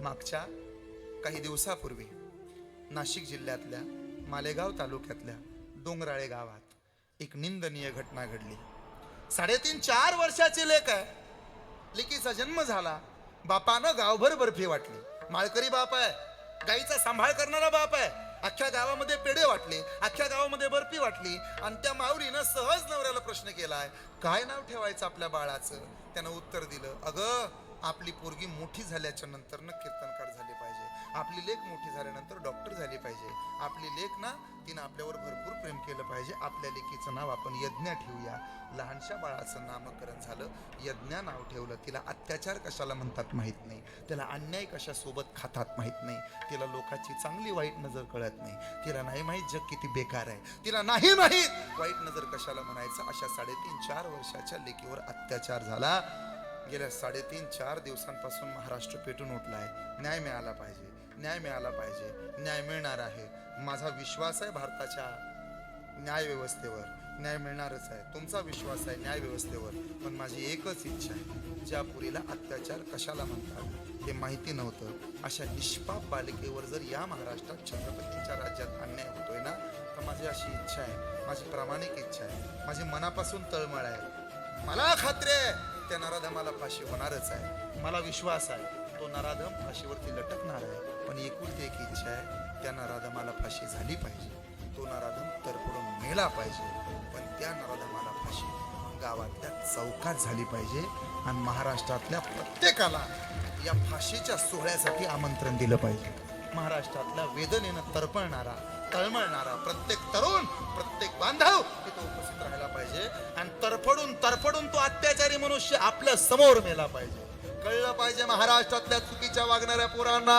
मागच्या काही दिवसापूर्वी नाशिक जिल्ह्यातल्या मालेगाव तालुक्यातल्या डोंगराळे गावात एक निंदनीय घटना घडली। 3.5-4 वर्षाची लेक आहे। लेकीचा जन्म झाला, बापानं गावभर बर्फी वाटली। माळकरी बाप आहे, गाईचा सांभाळ करणारा बाप आहे। अख्ख्या गावामध्ये पेढे वाटले, अख्ख्या गावामध्ये बर्फी वाटली। आणि त्या माऊलीनं सहज नवऱ्याला प्रश्न केलाय, काय नाव ठेवायचं आपल्या बाळाचं? त्यानं उत्तर दिलं, अगं आपली पोरगी मोठी झाल्याच्या नंतर न कीर्तनकार झाले पाहिजे, आपली लेक मोठी झाल्यानंतर डॉक्टर झाली पाहिजे, आपली लेक ना तिनं आपल्यावर भरपूर प्रेम केलं पाहिजे, आपल्या लेकीचं नाव आपण यज्ञा ठेवूया। लहानशा बाळाचं नामकरण झालं, यज्ञा नाव ठेवलं। तिला अत्याचार कशाला म्हणतात माहित नाही, तिला अन्याय कशा सोबत खातात माहित नाही, तिला लोकांची चांगली वाईट नजर कळत नाही, तिला नाही माहित जग किती बेकार आहे, तिला नाही माहित वाईट नजर कशाला म्हणायचं। अशा 3.5-4 वर्षाच्या लेकीवर अत्याचार झाला। गेल्या 3.5-4 दिवसांपासून महाराष्ट्र पेटून उठला आहे। न्याय मिळाला पाहिजे, न्याय मिळाला पाहिजे, न्याय मिळणार आहे। माझा विश्वास आहे भारताच्या न्याय व्यवस्थेवर, न्याय मिळणारच आहे। तुमचा विश्वास आहे न्याय व्यवस्थेवर, पण माझी एकच इच्छा आहे, ज्या पुरीला अत्याचार कशाला म्हणतात हे माहिती नव्हतं, अशा निष्पाप बालिकेवर जर या महाराष्ट्रात छत्रपतींच्या राज्यात अन्याय होतोय ना, तर माझी अशी इच्छा आहे, माझी प्रामाणिक इच्छा आहे, माझी मनापासून तळमळ आहे, मला खात्री आहे त्या नराधमाला फाशी होणारच आहे। मला विश्वास आहे तो नराधम फाशीवरती लटकणार आहे, पण एकुलती एक इच्छा आहे, त्या नराधमाला फाशी झाली पाहिजे, तो नराधम तरपडून मेला पाहिजे, पण त्या नराधमाला फाशी गावातल्या चौकात झाली पाहिजे। आणि महाराष्ट्रातल्या प्रत्येकाला या फाशीच्या सोहळ्यासाठी आमंत्रण दिलं पाहिजे। महाराष्ट्रातल्या वेदनेनं तरपळणारा तळमळणारा प्रत्येक तरुण, प्रत्येक बांधव तिथे उपस्थित राहायला पाहिजे। आणि तरफडून तो अत्याचारी मनुष्य आपल्या समोर मेला पाहिजे। कळलं पाहिजे महाराष्ट्रातल्या चुकीच्या वागणाऱ्या पोरांना,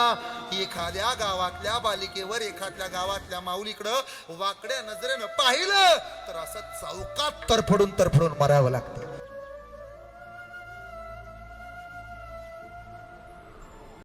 एखाद्या गावातल्या बालिकेवर, एखाद्या गावातल्या माऊलीकडं वाकड्या नजरेनं पाहिलं तर असं चौकात तरफडून मरावं लागतं।